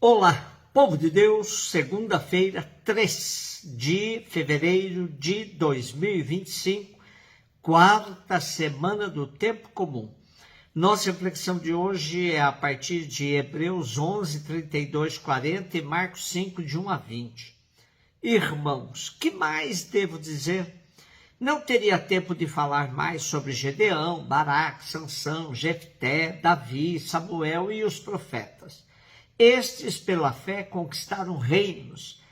Olá, povo de Deus, segunda-feira, 3 de fevereiro de 2025, quarta semana do tempo comum. Nossa reflexão de hoje é a partir de Hebreus 11, 32, 40 e Marcos 5, de 1 a 20. Irmãos, que mais devo dizer? Não teria tempo de falar mais sobre Gedeão, Baraque, Sansão, Jefté, Davi, Samuel e os profetas. Estes, pela fé, conquistaram reinos,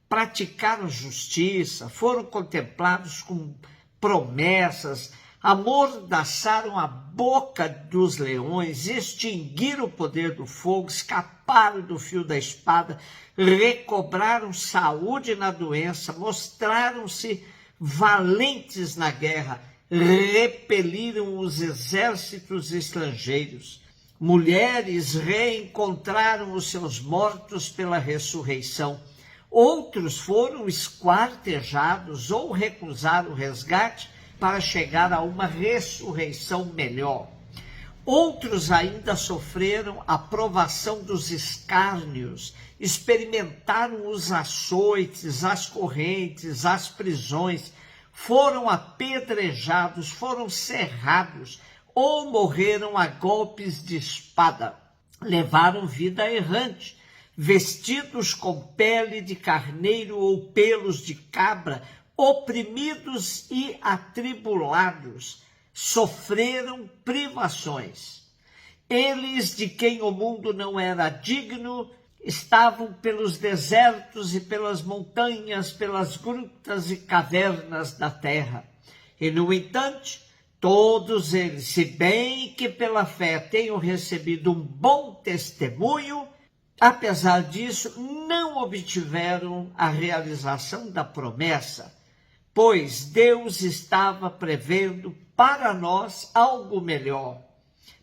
praticaram justiça, foram contemplados com promessas, amordaçaram a boca dos leões, extinguiram o poder do fogo, escaparam do fio da espada, recobraram saúde na doença, mostraram-se valentes na guerra, repeliram os exércitos estrangeiros. Mulheres reencontraram os seus mortos pela ressurreição. Outros foram esquartejados ou recusaram o resgate para chegar a uma ressurreição melhor. Outros ainda sofreram a provação dos escárnios, experimentaram os açoites, as correntes, as prisões, foram apedrejados, foram cerrados, ou morreram a golpes de espada, levaram vida errante, vestidos com pele de carneiro ou pelos de cabra, oprimidos e atribulados, sofreram privações. Eles, de quem o mundo não era digno, estavam pelos desertos e pelas montanhas, pelas grutas e cavernas da terra. E, no entanto, todos eles, se bem que pela fé tenham recebido um bom testemunho, apesar disso, não obtiveram a realização da promessa, pois Deus estava prevendo para nós algo melhor.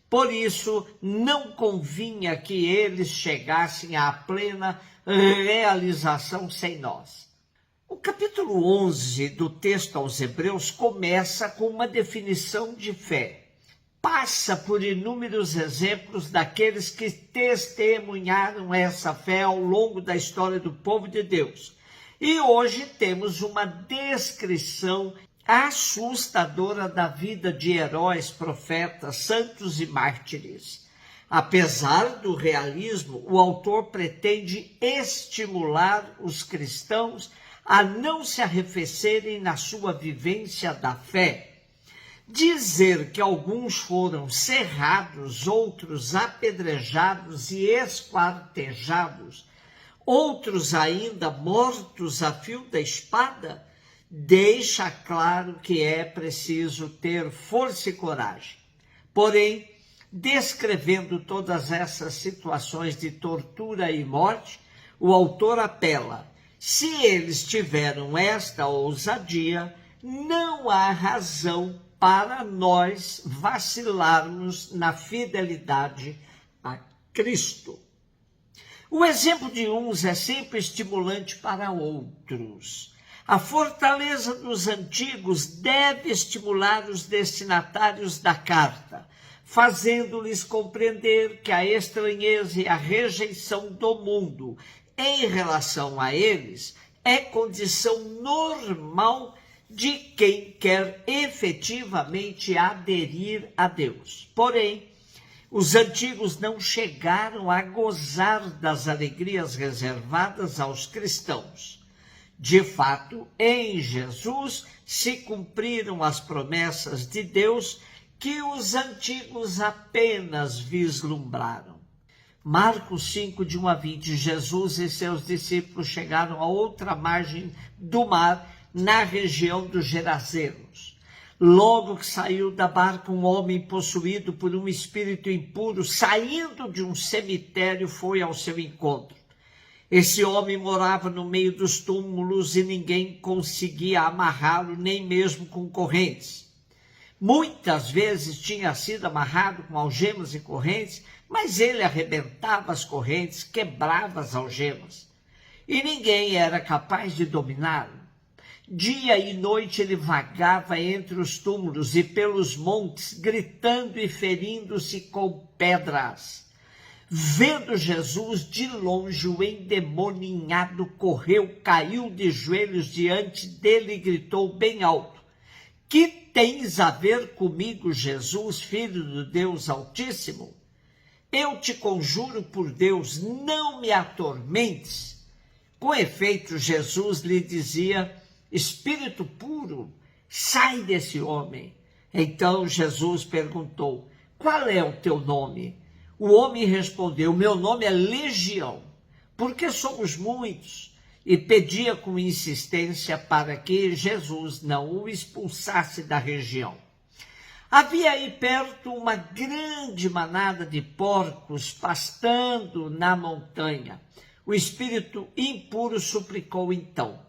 Por isso, não convinha que eles chegassem à plena realização sem nós. O capítulo 11 do texto aos Hebreus começa com uma definição de fé. Passa por inúmeros exemplos daqueles que testemunharam essa fé ao longo da história do povo de Deus. E hoje temos uma descrição assustadora da vida de heróis, profetas, santos e mártires. Apesar do realismo, o autor pretende estimular os cristãos a não se arrefecerem na sua vivência da fé. Dizer que alguns foram cerrados, outros apedrejados e esquartejados, outros ainda mortos a fio da espada, deixa claro que é preciso ter força e coragem. Porém, descrevendo todas essas situações de tortura e morte, o autor apela: se eles tiveram esta ousadia, não há razão para nós vacilarmos na fidelidade a Cristo. O exemplo de uns é sempre estimulante para outros. A fortaleza dos antigos deve estimular os destinatários da carta, fazendo-lhes compreender que a estranheza e a rejeição do mundo em relação a eles é condição normal de quem quer efetivamente aderir a Deus. Porém, os antigos não chegaram a gozar das alegrias reservadas aos cristãos. De fato, em Jesus se cumpriram as promessas de Deus que os antigos apenas vislumbraram. Marcos 5, de 1 a 20, Jesus e seus discípulos chegaram a outra margem do mar, na região dos Gerazenos. Logo que saiu da barca, um homem possuído por um espírito impuro, saindo de um cemitério, foi ao seu encontro. Esse homem morava no meio dos túmulos e ninguém conseguia amarrá-lo, nem mesmo com correntes. Muitas vezes tinha sido amarrado com algemas e correntes, mas ele arrebentava as correntes, quebrava as algemas, e ninguém era capaz de dominá-lo. Dia e noite ele vagava entre os túmulos e pelos montes, gritando e ferindo-se com pedras. Vendo Jesus de longe, o endemoninhado correu, caiu de joelhos diante dele e gritou bem alto: que tens a ver comigo, Jesus, Filho do Deus Altíssimo? Eu te conjuro por Deus, não me atormentes. Com efeito, Jesus lhe dizia: espírito puro, sai desse homem. Então Jesus perguntou: qual é o teu nome? O homem respondeu: meu nome é Legião, porque somos muitos. E pedia com insistência para que Jesus não o expulsasse da região. Havia aí perto uma grande manada de porcos pastando na montanha. O espírito impuro suplicou então: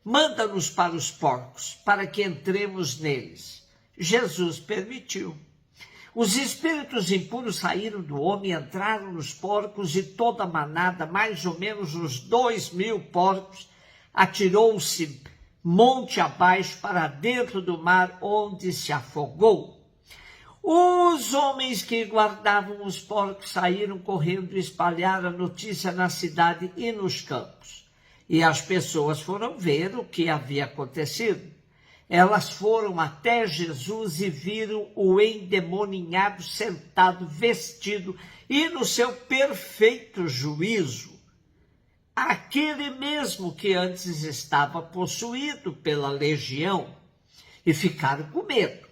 manda-nos para os porcos, para que entremos neles. Jesus permitiu. Os espíritos impuros saíram do homem, entraram nos porcos, e toda a manada, mais ou menos uns 2.000 porcos, atirou-se monte abaixo para dentro do mar, onde se afogou. Os homens que guardavam os porcos saíram correndo e espalharam a notícia na cidade e nos campos. E as pessoas foram ver o que havia acontecido. Elas foram até Jesus e viram o endemoninhado sentado, vestido e no seu perfeito juízo. Aquele mesmo que antes estava possuído pela legião, e ficaram com medo.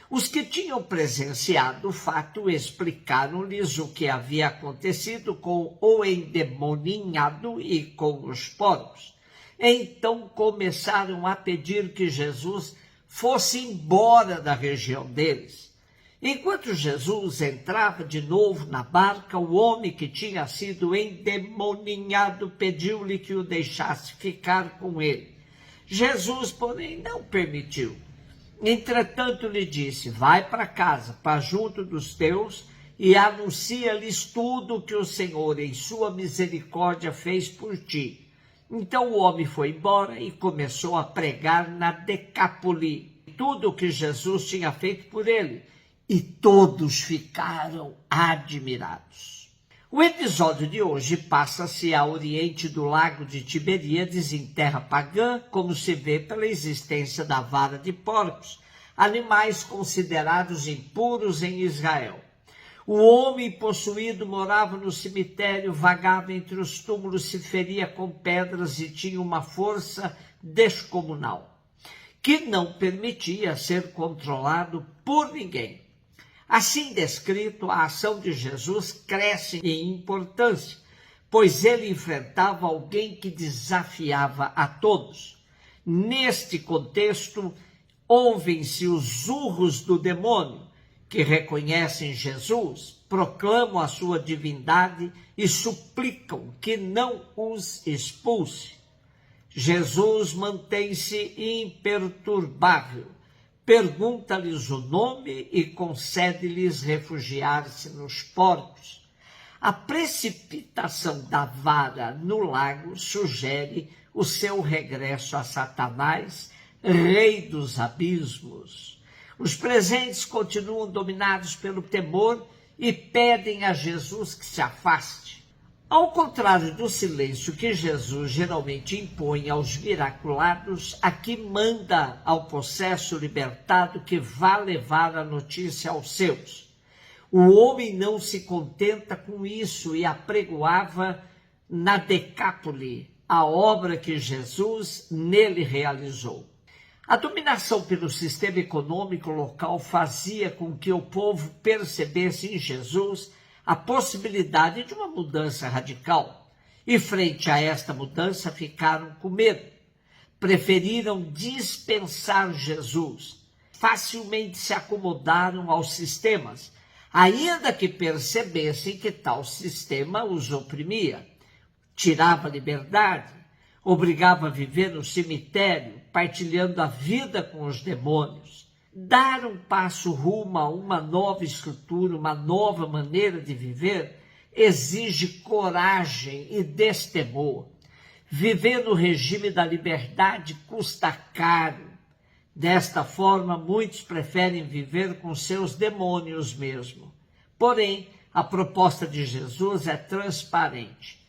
Os que tinham presenciado o fato explicaram-lhes o que havia acontecido com o endemoninhado e com os porcos. Então começaram a pedir que Jesus fosse embora da região deles. Enquanto Jesus entrava de novo na barca, o homem que tinha sido endemoninhado pediu-lhe que o deixasse ficar com ele. Jesus, porém, não permitiu. Entretanto, lhe disse: vai para casa, para junto dos teus, e anuncia-lhes tudo o que o Senhor, em sua misericórdia, fez por ti. Então o homem foi embora e começou a pregar na Decápole tudo o que Jesus tinha feito por ele, e todos ficaram admirados. O episódio de hoje passa-se a oriente do lago de Tiberíades, em terra pagã, como se vê pela existência da vara de porcos, animais considerados impuros em Israel. O homem possuído morava no cemitério, vagava entre os túmulos, se feria com pedras e tinha uma força descomunal, que não permitia ser controlado por ninguém. Assim descrito, a ação de Jesus cresce em importância, pois ele enfrentava alguém que desafiava a todos. Neste contexto, ouvem-se os urros do demônio, que reconhecem Jesus, proclamam a sua divindade e suplicam que não os expulse. Jesus mantém-se imperturbável, pergunta-lhes o nome e concede-lhes refugiar-se nos porcos. A precipitação da vara no lago sugere o seu regresso a Satanás, rei dos abismos. Os presentes continuam dominados pelo temor e pedem a Jesus que se afaste. Ao contrário do silêncio que Jesus geralmente impõe aos miraculados, aqui manda ao possesso libertado que vá levar a notícia aos seus. O homem não se contenta com isso e apregoava na Decápole a obra que Jesus nele realizou. A dominação pelo sistema econômico local fazia com que o povo percebesse em Jesus a possibilidade de uma mudança radical. E frente a esta mudança ficaram com medo. Preferiram dispensar Jesus. Facilmente se acomodaram aos sistemas, ainda que percebessem que tal sistema os oprimia. Tirava a liberdade, obrigava a viver no cemitério, partilhando a vida com os demônios. Dar um passo rumo a uma nova estrutura, uma nova maneira de viver, exige coragem e destemor. Viver no regime da liberdade custa caro. Desta forma, muitos preferem viver com seus demônios mesmo. Porém, A proposta de Jesus é transparente.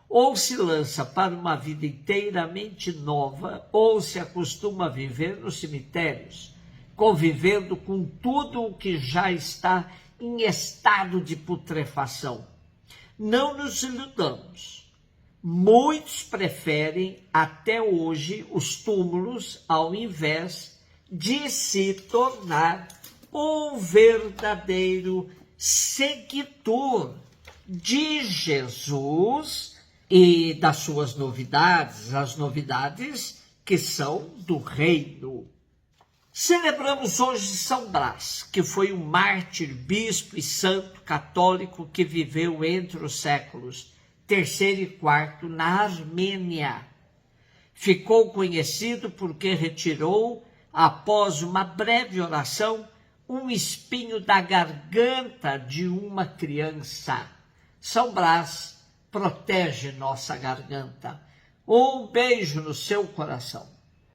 Ou se lança para uma vida inteiramente nova, ou se acostuma a viver nos cemitérios, convivendo com tudo o que já está em estado de putrefação. Não nos iludamos. Muitos preferem até hoje os túmulos ao invés de se tornar um verdadeiro seguidor de Jesus e das suas novidades, as novidades que são do reino. Celebramos hoje São Brás, que foi um mártir, bispo e santo católico que viveu entre os séculos III e IV na Armênia. Ficou conhecido porque retirou, após uma breve oração, um espinho da garganta de uma criança. São Brás protege nossa garganta. Um beijo no seu coração.